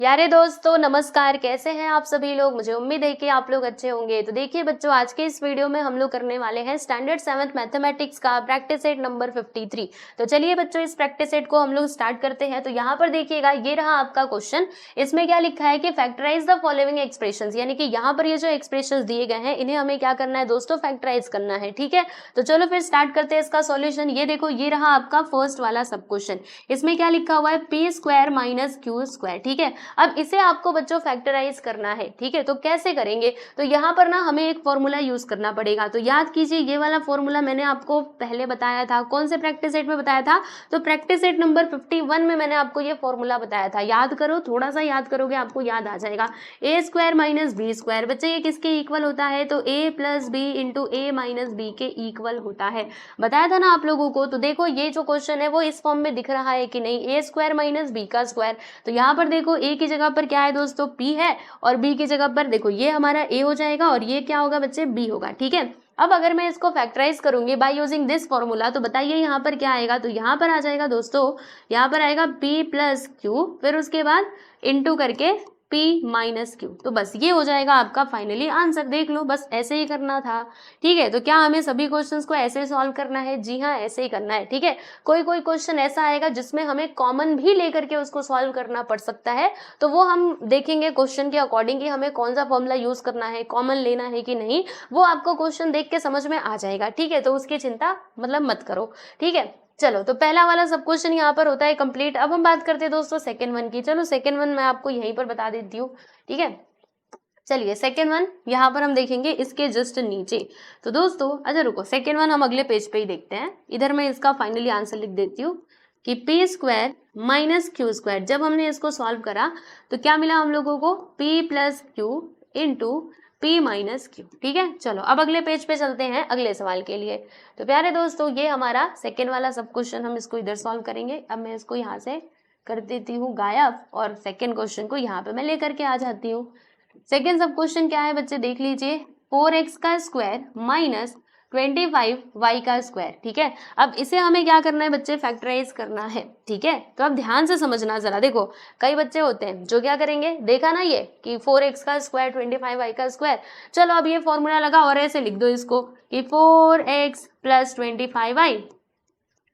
यारे दोस्तों नमस्कार, कैसे हैं आप सभी लोग। मुझे उम्मीद है कि आप लोग अच्छे होंगे। तो देखिए बच्चों, आज के इस वीडियो में हम लोग करने वाले हैं स्टैंडर्ड 7th मैथमेटिक्स का प्रैक्टिस सेट नंबर 53। तो चलिए बच्चों, इस प्रैक्टिस सेट को हम लोग स्टार्ट करते हैं। तो यहाँ पर देखिएगा, ये रहा आपका क्वेश्चन। इसमें क्या लिखा है कि फैक्टराइज द फॉलोइंग एक्सप्रेशंस, यानी कि यहाँ पर ये जो एक्सप्रेशंस दिए गए हैं इन्हें हमें क्या करना है दोस्तों, फैक्टराइज करना है। ठीक है, तो चलो फिर स्टार्ट करते हैं इसका सॉल्यूशन। ये देखो, ये रहा आपका फर्स्ट वाला सब क्वेश्चन। इसमें क्या लिखा हुआ है, P square minus Q square. ठीक है, अब इसे आपको बच्चों फैक्टराइज करना है। ठीक है, तो कैसे करेंगे, तो यहाँ पर ना हमें एक फॉर्मूला यूज करना पड़ेगा। तो याद कीजिए, ये वाला फॉर्मूला मैंने आपको पहले बताया था। कौन से प्रैक्टिस सेट में बताया था, तो प्रैक्टिस सेट नंबर 51 में मैंने आपको ये फॉर्मूला बताया था। याद करो, थोड़ा सा याद करोगे आपको याद आ जाएगा। ए स्क्वायर माइनस बी स्क्वायर, बच्चे ये किसके इक्वल होता है, तो ए plus B into a minus B के इक्वल होता है। बताया था ना आप लोगों को। तो देखो, ये जो क्वेश्चन है वो इस फॉर्म में दिख रहा है कि नहीं, ए स्क्वायर माइनस बी का स्क्वायर। तो यहाँ पर देखो, ए की जगह पर क्या है दोस्तों, p है, और b की जगह पर देखो ये हमारा a हो जाएगा और ये क्या होगा बच्चे, b होगा। ठीक है, अब अगर मैं इसको फैक्टराइज करूंगी बाय यूजिंग दिस फॉर्मूला, तो बताइए यहाँ पर क्या आएगा, तो यहाँ पर आ जाएगा दोस्तों, यहाँ पर आएगा p प्लस क्यू, फिर उसके बाद इंटू करके p माइनस क्यू। तो बस ये हो जाएगा आपका फाइनली आंसर। देख लो, बस ऐसे ही करना था। ठीक है, तो क्या हमें सभी क्वेश्चंस को ऐसे सॉल्व करना है, जी हाँ ऐसे ही करना है। ठीक है, कोई कोई क्वेश्चन ऐसा आएगा जिसमें हमें कॉमन भी लेकर के उसको सॉल्व करना पड़ सकता है, तो वो हम देखेंगे क्वेश्चन के अकॉर्डिंग कि हमें कौन सा फॉर्मूला यूज करना है, कॉमन लेना है कि नहीं, वो आपको क्वेश्चन देख के समझ में आ जाएगा। ठीक है, तो उसकी चिंता मतलब मत करो। ठीक है, चलो, तो पहला वाला सब क्वेश्चन यहाँ पर होता है कंप्लीट। अब हम बात करते हैं दोस्तों सेकंड वन की। चलो, सेकंड वन मैं आपको यहीं पर बता देती हूँ। ठीक है, चलिए सेकेंड वन यहाँ पर हम देखेंगे इसके जस्ट नीचे। तो दोस्तों अच्छा रुको, सेकेंड वन हम अगले पेज पे ही देखते हैं। इधर मैं इसका फाइनली आंसर लिख देती हूँ कि P square minus Q square, जब हमने इसको सॉल्व करा तो क्या मिला हम लोगों को, P plus Q into P minus Q. ठीक है, चलो अब अगले पेज पे चलते हैं अगले सवाल के लिए। तो प्यारे दोस्तों, ये हमारा सेकेंड वाला सब क्वेश्चन, हम इसको इधर सॉल्व करेंगे। अब मैं इसको यहाँ से कर देती हूँ गायब और सेकेंड क्वेश्चन को यहाँ पे मैं लेकर के आ जाती हूँ। सेकेंड सब क्वेश्चन क्या है बच्चे, देख लीजिए, 4x का स्क्वायर माइनस 25y का स्क्वायर। ठीक है, अब इसे हमें क्या करना है बच्चे, फैक्टराइज करना है। ठीक है, तो अब ध्यान से समझना जरा। देखो, कई बच्चे होते हैं जो क्या करेंगे, देखा ना ये कि 4x का स्क्वायर 25y का स्क्वायर, चलो अब ये फॉर्मूला लगा और ऐसे लिख दो इसको कि 4x प्लस 25y,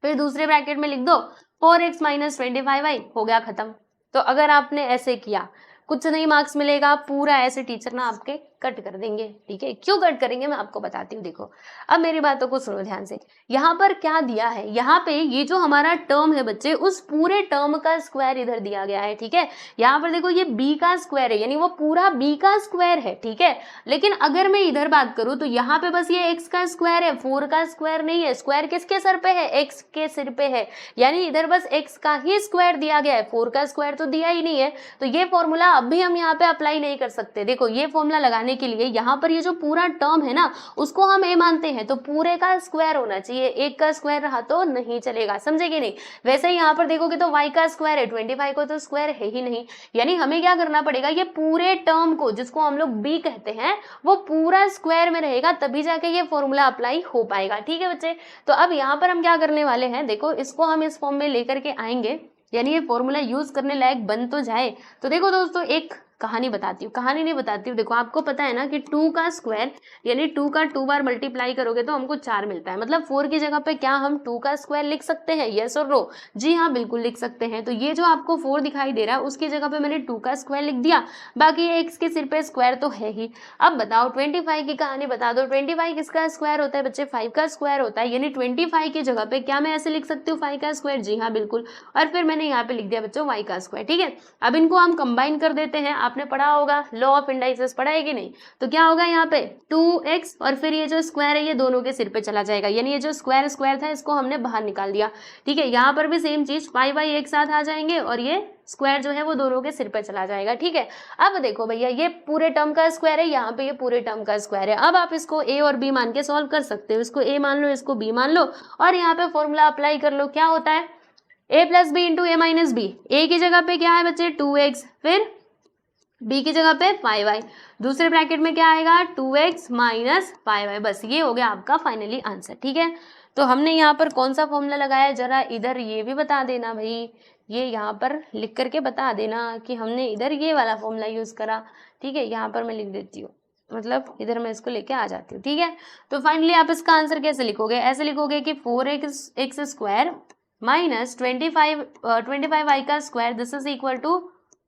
फिर दूसरे ब्रैकेट में लिख दो 4x माइनस 25y, हो गया खत्म। तो अगर आपने ऐसे किया, कुछ नहीं मार्क्स मिलेगा, पूरा ऐसे टीचर ना आपके कट कर देंगे। ठीक है, क्यों कट करेंगे मैं आपको बताती हूँ। देखो, अब मेरी बातों को सुनो ध्यान से। यहाँ पर क्या दिया है, यहाँ पे ये जो हमारा टर्म है बच्चे, उस पूरे टर्म का स्क्वायर इधर दिया गया है। ठीक है, यहाँ पर देखो ये b का स्क्वायर है, यानी वो पूरा b का स्क्वायर है। ठीक है, लेकिन अगर मैं इधर बात करूँ तो यहाँ पे बस ये x का स्क्वायर है, 4 का स्क्वायर नहीं है। स्क्वायर किसके सर पे है, x के सिर पे है, यानी इधर बस x का ही स्क्वायर दिया गया है, 4 का स्क्वायर तो दिया ही नहीं है। तो ये फॉर्मूला अब भी हम यहाँ पे अप्लाई नहीं कर सकते। देखो, ये फॉर्मूला लगाने के लिए यहाँ पर ये जो पूरा टर्म है ना, उसको हम a मानते हैं, तो पूरे का स्क्वायर होना चाहिए, एक का स्क्वायर रहा तो नहीं चलेगा, समझे कि नहीं। वैसे ही यहाँ पर देखोगे तो y का स्क्वायर है, 25 को तो स्क्वायर है ही नहीं, यानी हमें क्या करना पड़ेगा, ये पूरे टर्म को, जिसको हम लोग b कहते हैं, वो पूरा स्क्वायर में रहेगा, तभी जाके ये फॉर्मूला अप्लाई हो पाएगा। ठीक है बच्चे, तो अब यहाँ पर हम क्या करने वाले हैं, देखो इसको हम इस फॉर्म में लेकर के आएंगे, यानी ये फॉर्मूला यूज करने लायक बन तो जाए। तो देखो दोस्तों, एक कहानी बताती हूँ, कहानी नहीं बताती हूँ। देखो, आपको पता है ना कि 2 का स्क्वायर, यानी 2 का 2 बार मल्टीप्लाई करोगे तो हमको 4 मिलता है। मतलब 4 की जगह पे क्या हम 2 का स्क्वायर लिख सकते हैं, यस और नो, जी हाँ बिल्कुल लिख सकते हैं। तो ये जो आपको 4 दिखाई दे रहा है, उसकी जगह पे मैंने 2 का स्क्वायर लिख दिया, बाकी x के सिर पे स्क्वायर तो है ही। अब बताओ 25 की कहानी बता दो, 25 किसका स्क्वायर होता है बच्चे, 5 का स्क्वायर होता है, यानी 25 की जगह पे क्या मैं ऐसे लिख सकती हूँ, 5 का स्क्वायर, जी हाँ बिल्कुल, और फिर मैंने यहाँ पे लिख दिया बच्चों y का स्क्वायर। ठीक है, अब इनको हम कंबाइन कर देते हैं। आपने पढ़ा होगा लॉ ऑफ इंडाइसेस, पढ़ा है कि नहीं, तो क्या होगा यहाँ पे 2x, और फिर ये जो स्क्वायर है ये दोनों के सिर पे चला जाएगा, यानी ये जो स्क्वायर स्क्वायर था इसको हमने बाहर निकाल दिया। ठीक है, यहाँ पर भी सेम चीज, y एक साथ आ जाएंगे और ये स्क्वायर जो है वो दोनों के सिर पे चला जाएगा। ठीक है, अब देखो भैया, ये पूरे टर्म का स्क्वायर है, यहाँ पे ये पूरे टर्म का स्क्वायर है। अब आप इसको a और b मान के सॉल्व कर सकते हो, इसको a मान लो, इसको b मान लो, और यहाँ पे फॉर्मूला अप्लाई कर लो। क्या होता है, a plus B into a minus b, a की जगह पे क्या है बच्चे 2x, फिर b की जगह पे 5y, दूसरे ब्रैकेट में क्या आएगा 2x माइनस 5y। बस ये हो गया आपका फाइनली आंसर। ठीक है, तो हमने यहाँ पर कौन सा फॉर्मूला लगाया है, जरा इधर ये भी बता देना भाई, ये यहाँ पर लिख करके बता देना कि हमने इधर ये वाला फॉर्मूला यूज करा। ठीक है, यहाँ पर मैं लिख देती हूँ, मतलब इधर मैं इसको लेके आ जाती हूँ। ठीक है, तो फाइनली आप इसका आंसर कैसे लिखोगे, ऐसे लिखोगे कि 4x स्क्वायर माइनस 25y का square this is equal to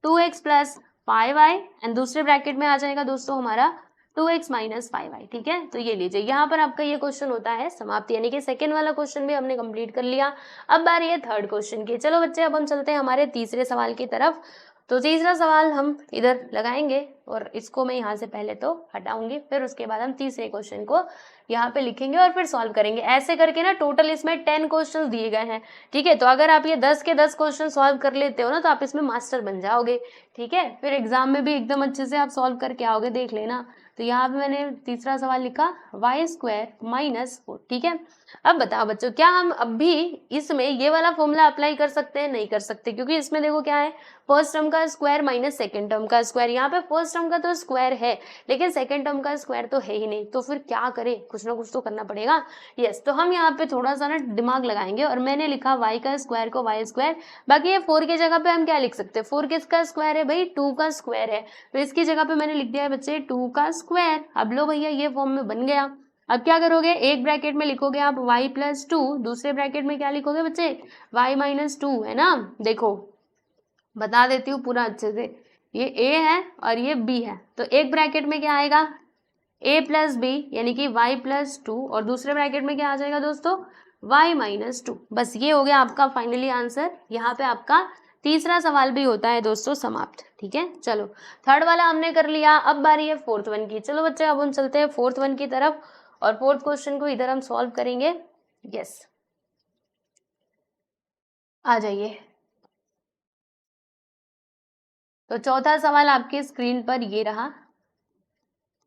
2x plus 5y and दूसरे ब्रैकेट में आ जाएगा दोस्तों हमारा 2x माइनस 5y। ठीक है, तो ये लीजिए, यहाँ पर आपका ये क्वेश्चन होता है समाप्त, यानी कि सेकेंड वाला क्वेश्चन भी हमने कंप्लीट कर लिया। अब बारी है थर्ड क्वेश्चन की। चलो बच्चे, अब हम चलते हैं हमारे तीसरे सवाल की तरफ। तो तीसरा सवाल हम इधर लगाएंगे और इसको मैं यहाँ से पहले तो हटाऊंगी, फिर उसके बाद हम तीसरे क्वेश्चन को यहाँ पे लिखेंगे और फिर सॉल्व करेंगे। ऐसे करके ना टोटल इसमें 10 क्वेश्चन दिए गए हैं। ठीक है, तो अगर आप ये 10 के 10 क्वेश्चन सॉल्व कर लेते हो ना तो आप इसमें मास्टर बन जाओगे। ठीक है, फिर एग्जाम में भी एकदम अच्छे से आप सॉल्व करके आओगे, देख लेना। तो यहाँ पे मैंने तीसरा सवाल लिखा y स्क्वायर माइनस 4। ठीक है, अब बताओ बच्चों, क्या हम अब भी इसमें ये वाला फॉर्मूला अप्लाई कर सकते हैं? नहीं कर सकते, क्योंकि इसमें देखो क्या है, फर्स्ट टर्म का स्क्वायर माइनस सेकंड टर्म का स्क्वायर। यहाँ पे फर्स्ट टर्म का तो स्क्वायर है लेकिन सेकंड टर्म का स्क्वायर तो है ही नहीं, तो फिर क्या करें, कुछ ना कुछ तो करना पड़ेगा। यस, तो हम यहाँ पे थोड़ा सा ना दिमाग लगाएंगे और मैंने लिखा y का स्क्वायर को y स्क्वायर। बाकी ये 4 की जगह पे हम क्या लिख सकते हैं, 4 किसका स्क्वायर है भाई, 2 का स्क्वायर है, तो इसकी जगह पे मैंने लिख दिया है बच्चे 2 का स्क्वायर। अब लो भैया, ये फॉर्म में बन गया। अब क्या करोगे, एक ब्रैकेट में लिखोगे आप y प्लस 2, दूसरे ब्रैकेट में क्या लिखोगे बच्चे, y माइनस 2, है ना। देखो बता देती हूँ पूरा अच्छे से, ये a है और ये b है, तो एक ब्रैकेट में क्या आएगा a प्लस बी यानी कि y प्लस 2, और दूसरे ब्रैकेट में क्या आ जाएगा दोस्तों, y माइनस 2। बस ये हो गया आपका फाइनली आंसर। यहाँ पे आपका तीसरा सवाल भी होता है दोस्तों समाप्त। ठीक है, चलो थर्ड वाला हमने कर लिया, अब बारी है फोर्थ वन की। चलो बच्चे, अब हम चलते हैं फोर्थ वन की तरफ और फोर्थ क्वेश्चन को इधर हम सॉल्व करेंगे। यस, आ जाइए। तो चौथा सवाल आपके स्क्रीन पर ये रहा,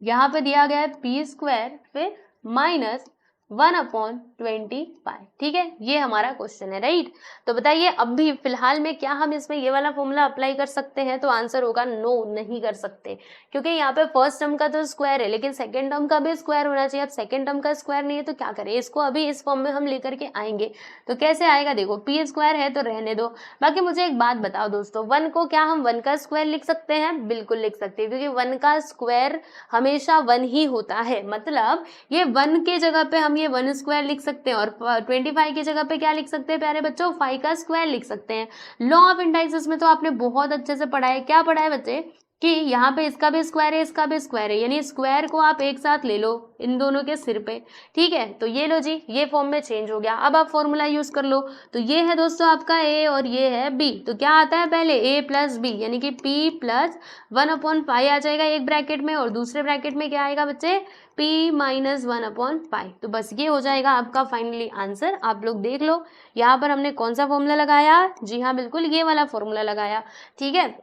यहाँ पे दिया गया है पी स्क्वायर फिर माइनस 1/25। ठीक है, ये हमारा क्वेश्चन है, राइट। तो बताइए अब भी फिलहाल में क्या हम इसमें ये वाला फॉर्मूला अप्लाई कर सकते हैं, तो आंसर होगा नो, नहीं कर सकते, क्योंकि यहाँ पे फर्स्ट टर्म का तो स्क्वायर है लेकिन सेकंड टर्म का भी स्क्वायर होना चाहिए। अब सेकंड टर्म का स्क्वायर नहीं है तो क्या करें, इसको अभी इस फॉर्म में हम लेकर के आएंगे। तो कैसे आएगा, देखो पी स्क्वायर है तो रहने दो। बाकी मुझे एक बात बताओ दोस्तों, 1 को क्या हम 1 का स्क्वायर लिख सकते हैं? बिल्कुल लिख सकते हैं, क्योंकि 1 का स्क्वायर हमेशा 1 ही होता है। मतलब ये 1 के जगह पे हम ये 1 स्क्वायर लिख सकते हैं और 25 की जगह पे क्या लिख सकते हैं प्यारे बच्चों, 5 का स्क्वायर लिख सकते हैं। लॉ ऑफ इंडाइसिस में तो आपने बहुत अच्छे से पढ़ा है। क्या पढ़ा है बच्चे कि यहाँ पे इसका भी स्क्वायर है, इसका भी स्क्वायर है, यानी स्क्वायर को आप एक साथ ले लो इन दोनों के सिर पे। ठीक है, तो ये लो जी, ये फॉर्म में चेंज हो गया। अब आप फॉर्मूला यूज कर लो। तो ये है दोस्तों आपका a और ये है b, तो क्या आता है पहले a प्लस बी यानी कि p प्लस 1/5 आ जाएगा एक ब्रैकेट में, और दूसरे ब्रैकेट में क्या आएगा बच्चे, p माइनस 1/5। तो बस ये हो जाएगा आपका फाइनली आंसर। आप लोग देख लो यहाँ पर हमने कौन सा फॉर्मूला लगाया, जी हाँ बिल्कुल ये वाला फॉर्मूला लगाया। ठीक है,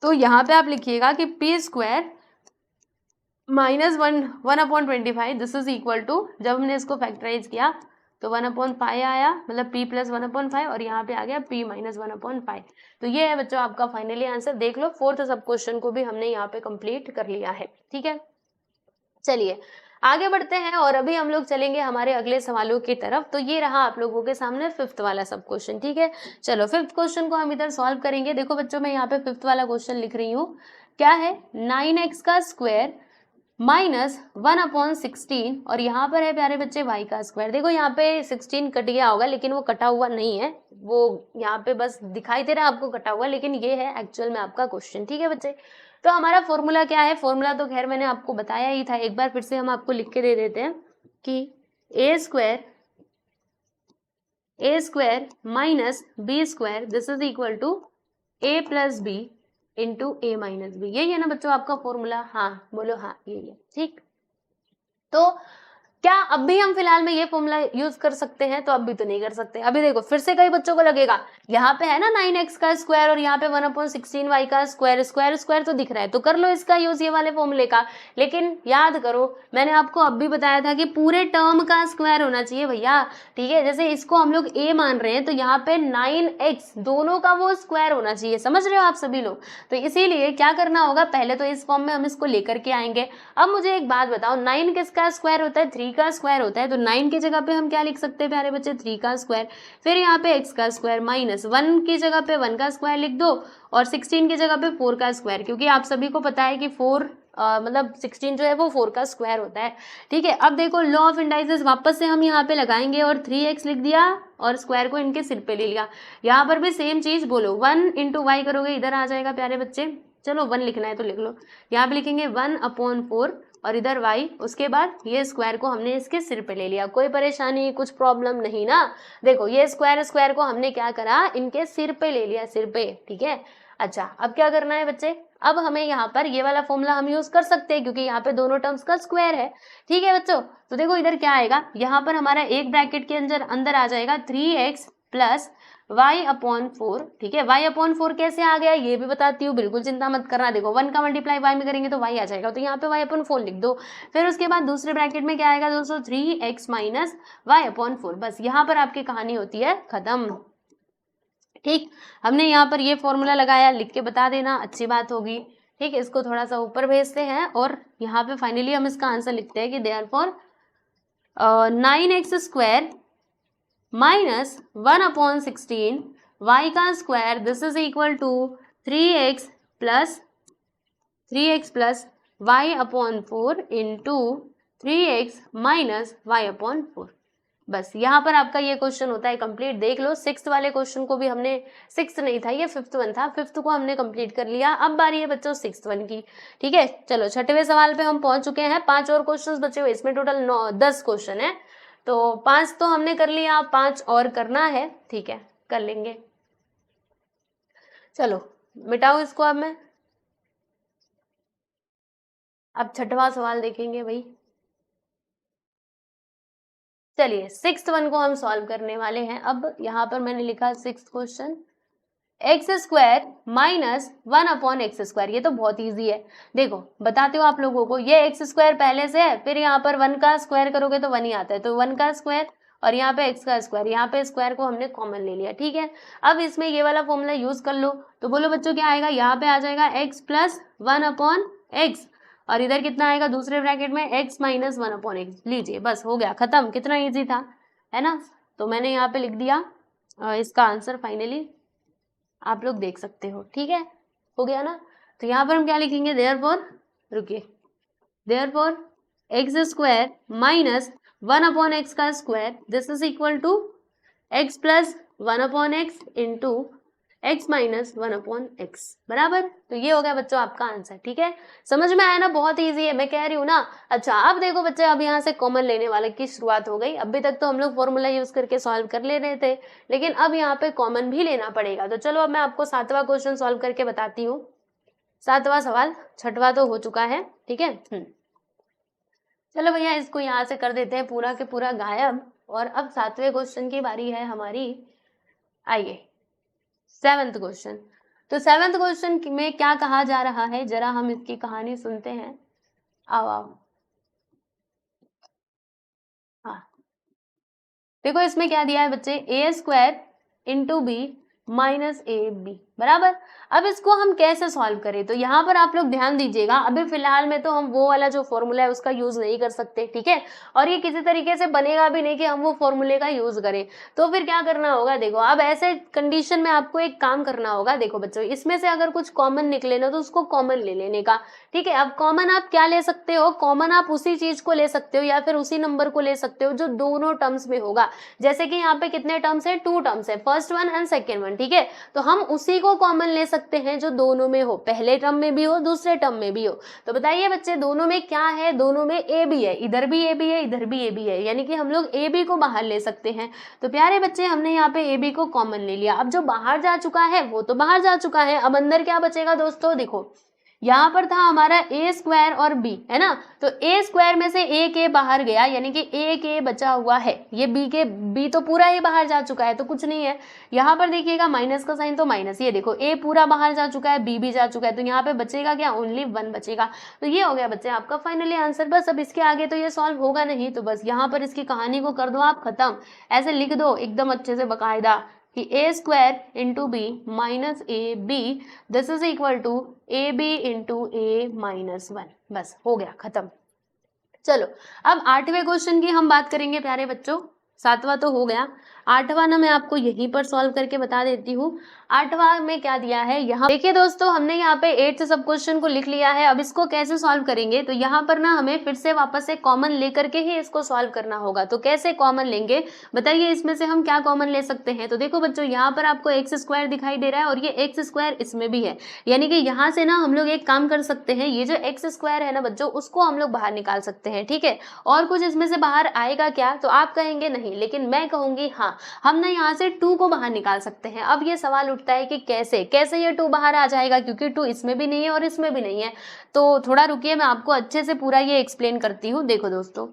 तो यहाँ पे आप लिखिएगा कि P square minus 1/25 this is equal to, जब हमने इसको फैक्टराइज किया तो 1/5 आया, मतलब p प्लस 1/5, और यहाँ पे आ गया p माइनस 1/5। तो ये है बच्चों आपका फाइनली आंसर। देख लो फोर्थ सब क्वेश्चन को भी हमने यहाँ पे कंप्लीट कर लिया है। ठीक है, चलिए आगे बढ़ते हैं और अभी हम लोग चलेंगे हमारे अगले सवालों की तरफ। तो ये रहा आप लोगों के सामने फिफ्थ वाला सब क्वेश्चन। ठीक है, चलो फिफ्थ क्वेश्चन को हम इधर सॉल्व करेंगे। देखो बच्चों, मैं यहाँ पे फिफ्थ वाला क्वेश्चन लिख रही हूँ। क्या है, 9x का स्क्वायर माइनस 1/16, और यहाँ पर है प्यारे बच्चे y का स्क्वायर। देखो यहाँ पे 16 कट गया होगा लेकिन वो कटा हुआ नहीं है, वो यहाँ पे बस दिखाई दे रहा है आपको कटा हुआ, लेकिन ये है एक्चुअल में आपका क्वेश्चन। ठीक है बच्चे, तो हमारा फॉर्मूला क्या है, फॉर्मूला तो खैर मैंने आपको बताया ही था, एक बार फिर से हम आपको लिख के दे देते हैं कि a square minus b square this is equal to a plus B into a minus B. यही है ना बच्चों आपका फॉर्मूला, हाँ बोलो हाँ यही है। ठीक, तो क्या अब भी हम फिलहाल में ये फॉर्मूला यूज कर सकते हैं? तो अब भी तो नहीं कर सकते। अभी देखो फिर से कई बच्चों को लगेगा यहाँ पे है ना 9x का स्क्वायर और यहाँ पे 1/16 y का स्क्वायर, स्क्वायर तो दिख रहा है, तो कर लो इसका यूज ये वाले फॉर्मूले का। लेकिन याद करो मैंने आपको अब भी बताया था कि पूरे टर्म का स्क्वायर होना चाहिए भैया। ठीक है, जैसे इसको हम लोग a मान रहे हैं तो यहाँ पे 9x दोनों का वो स्क्वायर होना चाहिए, समझ रहे हो आप सभी लोग। तो इसीलिए क्या करना होगा, पहले तो इस फॉर्म में हम इसको लेकर के आएंगे। अब मुझे एक बात बताओ, 9 किसका स्क्वायर होता है, 3 3 का स्क्वायर होता है, तो 9 की जगह पे हम क्या लिख सकते हैं प्यारे बच्चे, 3 का स्क्वायर। फिर यहाँ पे x का स्क्वायर माइनस 1 की जगह पे 1 का स्क्वायर लिख दो, और 16 की जगह पे 4 का स्क्वायर, क्योंकि आप सभी को पता है कि 4 मतलब 16 जो है वो 4 का स्क्वायर होता है। ठीक है, अब देखो लॉ ऑफ इंडाइसेस वापस से हम यहाँ पे लगाएंगे और 3x लिख दिया और स्क्वायर को इनके सिर पे ले लिया। यहाँ पर भी सेम चीज बोलो, 1 इंटू वाई करोगे इधर आ जाएगा प्यारे बच्चे, चलो 1 लिखना है तो लिख लो, यहाँ पे लिखेंगे 1/4 और इधर y, उसके बाद ये स्क्वायर को हमने इसके सिर पे ले लिया। कोई परेशानी, कुछ प्रॉब्लम नहीं ना। देखो ये स्क्वायर को हमने क्या करा, इनके सिर पे ले लिया, सिर पे। ठीक है, अच्छा अब क्या करना है बच्चे, अब हमें यहाँ पर ये वाला फॉर्मूला हम यूज कर सकते हैं क्योंकि यहाँ पे दोनों टर्म्स का स्क्वायर है। ठीक है बच्चों, तो देखो इधर क्या आएगा, यहाँ पर हमारा एक ब्रैकेट के अंदर आ जाएगा 3x प्लस y/4। ठीक है, y/4 कैसे आ गया ये भी बताती हूँ, बिल्कुल चिंता मत करना। देखो 1 का मल्टीप्लाई y में करेंगे तो y आ जाएगा, तो यहाँ पे y/4 लिख दो। फिर उसके बाद दूसरे ब्रैकेट में क्या आएगा दोस्तों, 3x माइनस y/4। बस यहाँ पर आपकी कहानी होती है खत्म। ठीक, हमने यहाँ पर ये फॉर्मूला लगाया, लिख के बता देना, अच्छी बात होगी। ठीक है, इसको थोड़ा सा ऊपर भेजते हैं और यहाँ पे फाइनली हम इसका आंसर लिखते हैं कि therefore 9x square minus 1/16 y का square this is equal to 3x plus y/4 into 3x minus y/4। बस यहाँ पर आपका ये क्वेश्चन होता है कंप्लीट। देख लो 6th वाले क्वेश्चन को भी हमने, 6th नहीं था ये 5th वन था, 5th को हमने कंप्लीट कर लिया। अब बारी है बच्चों 6th वन की। ठीक है, चलो 6वें सवाल पे हम पहुंच चुके हैं। 5 और क्वेश्चंस बचे हुए, इसमें टोटल 10 क्वेश्चन है, तो 5 तो हमने कर लिया, 5 और करना है। ठीक है, कर लेंगे। चलो मिटाओ इसको अब मैं, अब 6वां सवाल देखेंगे भाई। चलिए 6th वन को हम सॉल्व करने वाले हैं। अब यहाँ पर मैंने लिखा 6th question, x square minus 1/x square. ये तो बहुत इजी है, देखो बताते हो आप लोगों को। ये एक्स स्क्वायर पहले से है, फिर यहाँ पर 1 का स्क्वायर करोगे तो 1 ही आता है, तो 1 का स्क्वायर और यहाँ पे x का स्क्वायर, यहाँ पे स्क्वायर को हमने कॉमन ले लिया। ठीक है, अब इसमें ये वाला फॉर्मूला यूज कर लो, तो बोलो बच्चों क्या आएगा, यहाँ पे आ जाएगा x प्लस 1/x और इधर कितना आएगा दूसरे ब्रैकेट में x माइनस 1/x। लीजिए बस हो गया खत्म, कितना इजी था, है ना। तो मैंने यहाँ पे लिख दिया इसका आंसर, फाइनली आप लोग देख सकते हो। ठीक है, हो गया ना। तो यहाँ पर हम क्या लिखेंगे, देयरफॉर, रुकिए, therefore x square minus 1/x का square this is equal to x plus 1/x into x minus 1/x बराबर। तो ये हो गया बच्चों आपका आंसर। ठीक है, समझ में आया ना, बहुत इजी है, मैं कह रही हूँ ना। अच्छा अब देखो बच्चे, अब यहाँ से कॉमन लेने वाले की शुरुआत हो गई। अभी तक तो हम लोग फॉर्मूला यूज करके सॉल्व कर ले रहे थे, लेकिन अब यहाँ पे कॉमन भी लेना पड़ेगा। तो चलो अब मैं आपको 7वां क्वेश्चन सॉल्व करके बताती हूँ। 7वां सवाल, 6वां तो हो चुका है। ठीक है, चलो भैया इसको यहाँ से कर देते हैं पूरा के पूरा गायब, और अब 7वें क्वेश्चन की बारी है हमारी। आइए 7th क्वेश्चन। तो 7th क्वेश्चन में क्या कहा जा रहा है, जरा हम इसकी कहानी सुनते हैं। आओ आओ, हाँ देखो इसमें क्या दिया है बच्चे, a square into b minus a b बराबर। अब इसको हम कैसे सॉल्व करें, तो यहाँ पर आप लोग ध्यान दीजिएगा। अभी फिलहाल में तो हम वो वाला जो फॉर्मूला है उसका यूज नहीं कर सकते। ठीक है, और ये किसी तरीके से बनेगा भी नहीं कि हम वो फॉर्मूले का यूज करें। तो फिर क्या करना होगा, देखो अब ऐसे कंडीशन में आपको एक काम करना होगा। देखो बच्चों, इसमें से अगर कुछ कॉमन निकले ना तो उसको कॉमन ले लेने का। ठीक है, अब कॉमन आप क्या ले सकते हो, कॉमन आप उसी चीज को ले सकते हो या फिर उसी नंबर को ले सकते हो जो दोनों टर्म्स में होगा। जैसे कि यहाँ पे कितने टर्म्स है, 2 टर्म्स है, first one and second one. ठीक है, तो हम उसी को कॉमन ले सकते हैं जो दोनों में हो, पहले टर्म में भी हो दूसरे टर्म में भी हो। तो बताइए बच्चे दोनों में क्या है, दोनों में ए बी है, इधर भी ए बी है इधर भी ए बी है, यानी कि हम लोग ए बी को बाहर ले सकते हैं। तो प्यारे बच्चे हमने यहाँ पे ए बी को कॉमन ले लिया। अब जो बाहर जा चुका है वो तो बाहर जा चुका है, अब अंदर क्या बचेगा दोस्तों, देखो यहाँ पर था हमारा ए स्क्वायर और बी, है ना। तो ए स्क्वायर में से एक ए बाहर गया, यानी कि एक ए बचा हुआ है। ये बी तो पूरा ही बाहर जा चुका है, तो कुछ नहीं है। यहाँ पर देखिएगा माइनस का साइन, तो माइनस, ये देखो ए पूरा बाहर जा चुका है, बी भी जा चुका है, तो यहाँ पे बचेगा क्या, ओनली 1 बचेगा। तो ये हो गया बच्चे आपका फाइनली आंसर। बस अब इसके आगे तो ये सॉल्व होगा नहीं, तो बस यहाँ पर इसकी कहानी को कर दो आप खत्म। ऐसे लिख दो एकदम अच्छे से बकायदा कि a square into b minus a b this is equal to a b into a minus 1। बस हो गया खत्म। चलो अब 8वें क्वेश्चन की हम बात करेंगे प्यारे बच्चों। 7वां तो हो गया, 8वां ना मैं आपको यहीं पर सॉल्व करके बता देती हूँ। 8वां में क्या दिया है, यहाँ देखिए दोस्तों, हमने यहाँ पे 8th सब क्वेश्चन को लिख लिया है। अब इसको कैसे सॉल्व करेंगे, तो यहाँ पर ना हमें फिर से वापस से कॉमन लेकर के ही इसको सॉल्व करना होगा। तो कैसे कॉमन लेंगे बताइए, इसमें से हम क्या कॉमन ले सकते हैं। तो देखो बच्चों, यहाँ पर आपको एक्स स्क्वायर दिखाई दे रहा है और ये एक्स स्क्वायर इसमें भी है, यानी कि यहाँ से ना हम लोग एक काम कर सकते हैं, ये जो एक्स स्क्वायर है ना बच्चों, उसको हम लोग बाहर निकाल सकते हैं। ठीक है, और कुछ इसमें से बाहर आएगा क्या, तो आप कहेंगे नहीं, लेकिन मैं कहूंगी हाँ, हम ना यहाँ से 2 को बाहर निकाल सकते हैं। अब ये सवाल उठता है कि कैसे कैसे ये 2 बाहर आ जाएगा, क्योंकि 2 इसमें भी नहीं है और इसमें भी नहीं है। तो थोड़ा रुकिए, मैं आपको अच्छे से पूरा ये एक्सप्लेन करती हूँ। देखो दोस्तों,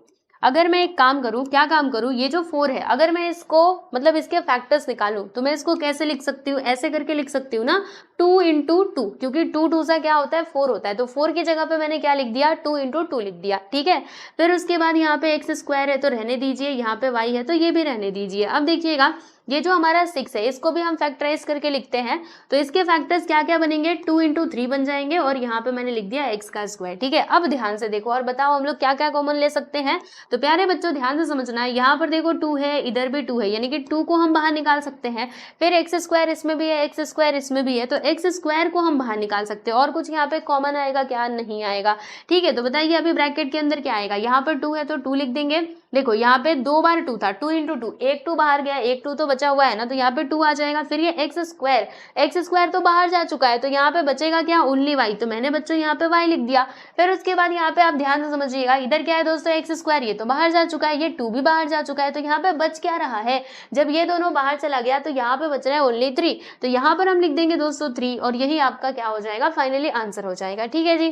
अगर मैं एक काम करूं, क्या काम करूं, ये जो 4 है, अगर मैं इसको मतलब इसके फैक्टर्स निकालूं तो मैं इसको कैसे लिख सकती हूँ, ऐसे करके लिख सकती हूँ ना, 2 इंटू 2, क्योंकि 2 2 सा क्या होता है 4 होता है। तो 4 की जगह पे मैंने क्या लिख दिया, 2 इंटू 2 लिख दिया। ठीक है, फिर उसके बाद यहाँ पे एक्स स्क्वायर है तो रहने दीजिए, यहाँ पे वाई है तो ये भी रहने दीजिए। अब देखिएगा, ये जो हमारा 6 है इसको भी हम फैक्टराइज करके लिखते हैं, तो इसके फैक्टर्स क्या क्या बनेंगे, 2 इंटू 3 बन जाएंगे और यहाँ पे मैंने लिख दिया एक्स का स्क्वायर। ठीक है, अब ध्यान से देखो और बताओ हम लोग क्या क्या कॉमन ले सकते हैं। तो प्यारे बच्चों ध्यान से समझना है, यहाँ पर देखो 2 है, इधर भी 2 है, यानी कि 2 को हम बाहर निकाल सकते हैं। फिर एक्स स्क्वायर इसमें भी है, एक्स स्क्वायर इसमें भी है, तो एक्स स्क्वायर को हम बाहर निकाल सकते हैं। और कुछ यहाँ पे कॉमन आएगा क्या, नहीं आएगा। ठीक है, तो बताइए अभी ब्रैकेट के अंदर क्या आएगा, यहाँ पर 2 है तो 2 लिख देंगे। देखो यहाँ पे 2 बार 2 था, 2 इंटू 2, एक 2 बाहर गया, एक 2 तो बचा हुआ है ना, तो यहाँ पे 2 आ जाएगा। फिर ये एक्स स्क्वायर तो बाहर जा चुका है, तो यहाँ पे बचेगा क्या, ओनली वाई, तो मैंने बच्चों यहाँ पे वाई लिख दिया। फिर उसके बाद यहाँ पे आप ध्यान से समझिएगा, इधर क्या है दोस्तों, एक्स स्क्वायर, ये तो बाहर जा चुका है, ये 2 भी बाहर जा चुका है, तो यहाँ पे बच क्या रहा है, जब ये दोनों बाहर चला गया तो यहाँ पे बच रहा है ओनली 3, तो यहाँ पर हम लिख देंगे दोस्तों 3, और यही आपका क्या हो जाएगा, फाइनली आंसर हो जाएगा। ठीक है जी,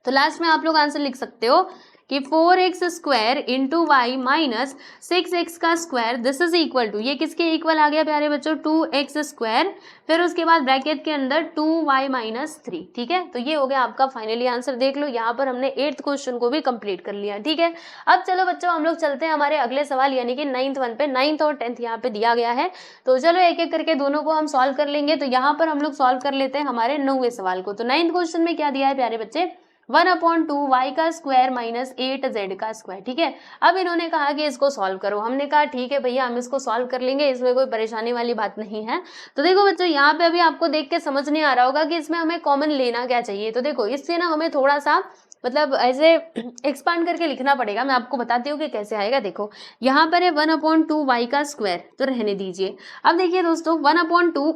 तो लास्ट में आप लोग आंसर लिख सकते हो कि 4x square into Y minus 6x का square, this is equal to, ये किसके इक्वल आ गया प्यारे बच्चों, 2x स्क्वायर, फिर उसके बाद ब्रैकेट के अंदर 2y माइनस 3। ठीक है, तो ये हो गया आपका फाइनली आंसर। देख लो यहाँ पर हमने 8th क्वेश्चन को भी कंप्लीट कर लिया। ठीक है, अब चलो बच्चों हम लोग चलते हैं हमारे अगले सवाल, यानी कि 9th 1 पे, 9th और 10th यहाँ पे दिया गया है। तो चलो एक एक करके दोनों को हम सॉल्व कर लेंगे। तो यहाँ पर हम लोग सॉल्व कर लेते हैं हमारे 9वें सवाल को। तो 9th क्वेश्चन में क्या दिया है प्यारे बच्चे, 1/2 y का स्क्वायर माइनस 8z का स्क्वायर। ठीक है, अब इन्होंने कहा कि इसको सॉल्व करो, हमने कहा ठीक है भैया हम इसको सॉल्व कर लेंगे, इसमें कोई परेशानी वाली बात नहीं है। तो देखो बच्चों, यहाँ पे अभी आपको देख के समझ नहीं आ रहा होगा कि इसमें हमें कॉमन लेना क्या चाहिए। तो देखो इससे ना हमें थोड़ा सा मतलब ऐसे एक्सपांड करके लिखना पड़ेगा। मैं आपको बताती हूँ कि कैसे आएगा। देखो यहाँ पर है 1/2 y का स्क्वायर, तो रहने दीजिए। अब देखिए दोस्तों 1/2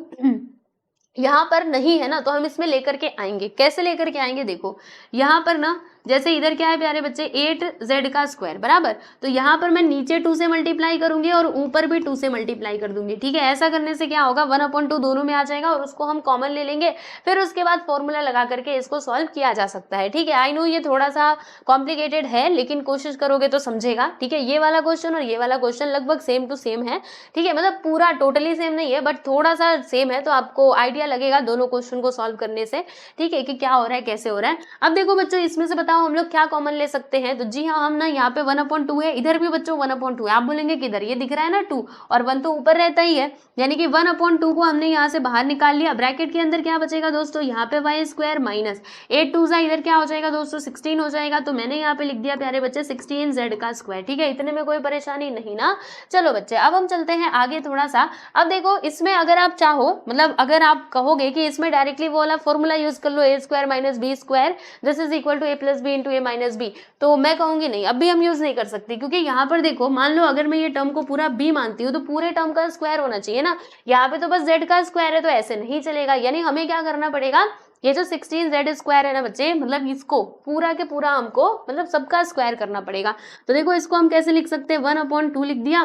यहाँ पर नहीं है ना, तो हम इसमें लेकर के आएंगे। कैसे लेकर के आएंगे, देखो यहाँ पर ना जैसे इधर क्या है प्यारे बच्चे, 8z का स्क्वायर बराबर, तो यहाँ पर मैं नीचे 2 से मल्टीप्लाई करूंगी और ऊपर भी 2 से मल्टीप्लाई कर दूंगी। ठीक है, ऐसा करने से क्या होगा, 1/2 दोनों में आ जाएगा और उसको हम कॉमन ले लेंगे। फिर उसके बाद फॉर्मूला लगा करके इसको सॉल्व किया जा सकता है। ठीक है, आई नो ये थोड़ा सा कॉम्प्लिकेटेड है, लेकिन कोशिश करोगे तो समझेगा। ठीक है, ये वाला क्वेश्चन और ये वाला क्वेश्चन लगभग सेम टू सेम है। ठीक है, मतलब पूरा टोटली सेम नहीं है, बट थोड़ा सा सेम है, तो आपको आइडिया लगेगा दोनों क्वेश्चन को सॉल्व करने से। ठीक है, कि क्या हो रहा है, कैसे हो रहा है। अब देखो बच्चों, इसमें से बताओ हम लोग क्या कॉमन ले सकते हैं। तो जी हाँ, हम ना यहाँ पे 1/2 है, इधर भी बच्चों 1/2 है। आप बोलेंगे किधर, ये दिख रहा है ना 2, और 1 तो ऊपर रहता ही है, यानी कि 1/2 को हमने यहाँ से बाहर निकाल लिया। ब्रैकेट के अंदर क्या बचेगा दोस्तों, यहाँ पे वाई स्क्वायर माइनस 8 2 इधर क्या हो जाएगा दोस्तों, 16 हो जाएगा। तो मैंने यहाँ पे लिख दिया प्यारे बच्चे 16z का स्क्वायर। ठीक है, इतने में कोई परेशानी नहीं ना। चलो बच्चे, अब हम चलते हैं आगे थोड़ा सा। अब देखो इसमें अगर आप चाहो, मतलब अगर आप कहोगे कि इसमें डायरेक्टली वो वाला फॉर्मूला यूज कर लो, a square minus B square this is equal to a plus B into a minus B, तो मैं कहूंगी नहीं, अब भी हम यूज नहीं कर सकते, क्योंकि यहाँ पर देखो मान लो अगर मैं ये टर्म को पूरा b मानती हूँ तो पूरे टर्म का स्क्वायर होना चाहिए ना। यहाँ पे तो बस z का स्क्वायर है, तो ऐसे नहीं चलेगा। यानी हमें क्या करना पड़ेगा, ये जो 16z स्क्वायर है ना बच्चे, मतलब इसको पूरा के पूरा हमको मतलब सबका स्क्वायर करना पड़ेगा। तो देखो इसको हम कैसे लिख सकते हैं, 1/2 लिख दिया,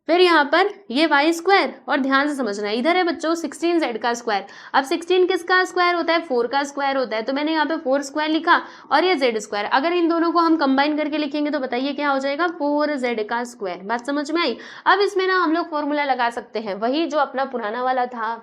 फिर यहाँ पर ये वाई स्क्वायर, और ध्यान से समझना है इधर है बच्चों 16z का स्क्वायर। अब 16 किसका स्क्वायर होता है, 4 का स्क्वायर होता है, तो मैंने यहाँ पे 4 स्क्वायर लिखा, और ये z स्क्वायर। अगर इन दोनों को हम कंबाइन करके लिखेंगे तो बताइए क्या हो जाएगा, 4z का स्क्वायर। बात समझ में आई। अब इसमें ना हम लोग फॉर्मूला लगा सकते हैं, वही जो अपना पुराना वाला था।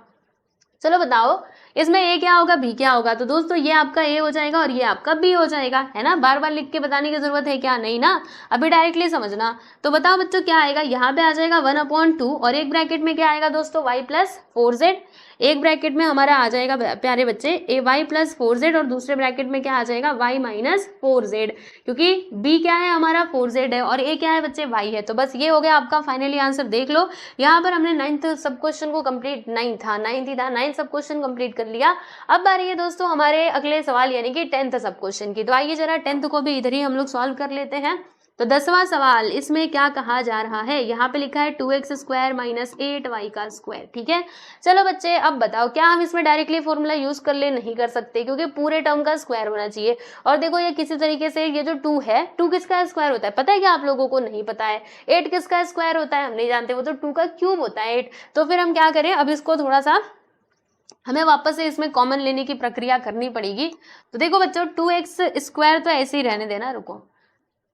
चलो बताओ, इसमें ए क्या होगा, बी क्या होगा, तो दोस्तों ये आपका ए हो जाएगा और ये आपका बी हो जाएगा, है ना। बार बार लिख के बताने की जरूरत है क्या, नहीं ना, अभी डायरेक्टली समझना। तो बताओ बच्चों क्या आएगा, यहाँ पे आ जाएगा 1/2 और एक ब्रैकेट में क्या आएगा दोस्तों, y प्लस 4z, एक ब्रैकेट में हमारा आ जाएगा प्यारे बच्चे ए y प्लस 4z और दूसरे ब्रैकेट में क्या आ जाएगा y माइनस 4z, क्योंकि b क्या है हमारा 4z है और a क्या है बच्चे y है। तो बस ये हो गया आपका फाइनली आंसर। देख लो यहाँ पर हमने 9th सब क्वेश्चन को कंप्लीट, 9th सब क्वेश्चन कंप्लीट कर लिया। अब बारी है दोस्तों हमारे अगले सवाल यानी कि 10th सब क्वेश्चन की। तो आइए जरा 10th को भी इधर ही हम लोग सॉल्व कर लेते हैं। तो 10वां सवाल, इसमें क्या कहा जा रहा है, यहाँ पे लिखा है 2x स्क्वायर माइनस 8y का स्क्वायर, ठीक है। चलो बच्चे अब बताओ क्या हम इसमें डायरेक्टली फॉर्मूला यूज कर ले, नहीं कर सकते क्योंकि पूरे टर्म का स्क्वायर होना चाहिए। और देखो ये किसी तरीके से ये जो 2 है, 2 किसका स्क्वायर होता है पता है क्या आप लोगों को, नहीं पता है। 8 किसका स्क्वायर होता है हम नहीं जानते, वो तो 2 का क्यूब होता है 8। तो फिर हम क्या करें, अब इसको थोड़ा सा हमें वापस से इसमें कॉमन लेने की प्रक्रिया करनी पड़ेगी। तो देखो बच्चों 2x स्क्वायर तो ऐसे ही रहने देना, रुको,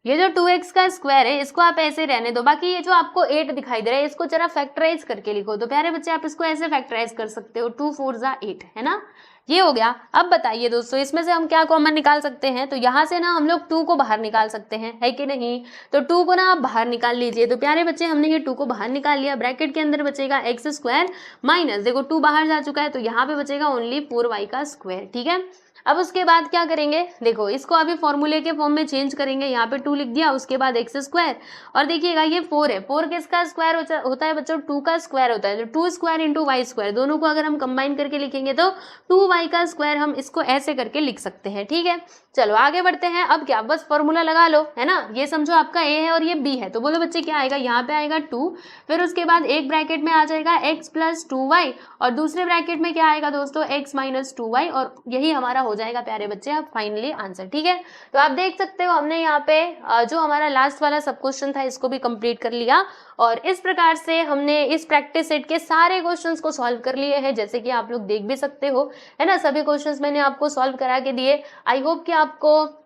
ये जो 2x का स्क्वायर है इसको आप ऐसे रहने दो। बाकी ये जो आपको 8 दिखाई दे रहा है इसको जरा फैक्टराइज करके लिखो। तो प्यारे बच्चे आप इसको ऐसे फैक्टराइज कर सकते हो, 2 4 जा 8, है ना, ये हो गया। अब बताइए दोस्तों इसमें से हम क्या कॉमन निकाल सकते हैं, तो यहाँ से ना हम लोग 2 को बाहर निकाल सकते हैं, है कि नहीं। तो 2 को ना आप बाहर निकाल लीजिए। तो प्यारे बच्चे हमने ये 2 को बाहर निकाल लिया, ब्रैकेट के अंदर बचेगा x स्क्वायर माइनस, देखो 2 बाहर जा चुका है तो यहाँ पे बचेगा ओनली 4y का स्क्वायर, ठीक है। अब उसके बाद क्या करेंगे, देखो इसको अभी फॉर्मूले के फॉर्म में चेंज करेंगे। यहाँ पे 2 लिख दिया, उसके बाद x स्क्वायर, और देखिएगा ये 4 है, 4 किसका स्क्वायर होता है बच्चों, 2 का स्क्वायर होता है। तो 2 स्क्वायर इंटू वाई स्क्वायर, दोनों को अगर हम कंबाइन करके लिखेंगे तो 2y का स्क्वायर, हम इसको ऐसे करके लिख सकते हैं, ठीक है। चलो आगे बढ़ते हैं। अब क्या, बस फॉर्मूला लगा लो, है ना। ये समझो आपका a है और ये b है, तो बोलो बच्चे क्या आएगा, यहाँ पे आएगा 2, फिर उसके बाद एक ब्रैकेट में आ जाएगा x प्लस 2y और दूसरे ब्रैकेट में क्या आएगा दोस्तों, x माइनस 2y, और यही हमारा हो जाएगा प्यारे बच्चे अब फाइनली आंसर, ठीक है। तो आप देख सकते हो हमने यहाँ पे जो हमारा लास्ट वाला सब क्वेश्चन था इसको भी कंप्लीट कर लिया, और इस प्रकार से हमने इस प्रैक्टिस सेट के सारे क्वेश्चंस को सॉल्व कर लिए हैं, जैसे कि आप लोग देख भी सकते हो, है ना। सभी क्वेश्चंस मैंने आपको सॉल्व करा के दिए। आई होप कि आपको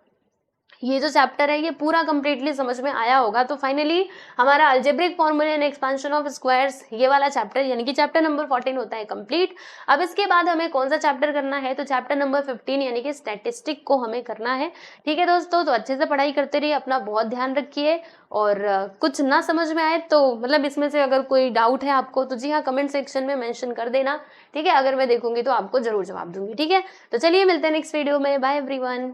ये जो चैप्टर है ये पूरा कंप्लीटली समझ में आया होगा। तो फाइनली हमारा अलजेब्रिक फॉर्मूले एंड एक्सपेंशन ऑफ स्क्वायर्स ये वाला चैप्टर यानी कि चैप्टर नंबर 14 होता है कंप्लीट। अब इसके बाद हमें कौन सा चैप्टर करना है, तो चैप्टर नंबर 15 यानी कि स्टैटिस्टिक को हमें करना है, ठीक है दोस्तों। तो अच्छे से पढ़ाई करते रहिए, अपना बहुत ध्यान रखिए, और कुछ ना समझ में आए तो मतलब इसमें से अगर कोई डाउट है आपको तो जी हाँ कमेंट सेक्शन में मेंशन कर देना, ठीक है। अगर मैं देखूंगी तो आपको जरूर जवाब दूंगी, ठीक है। तो चलिए मिलते हैं नेक्स्ट वीडियो में, बाय एवरीवन।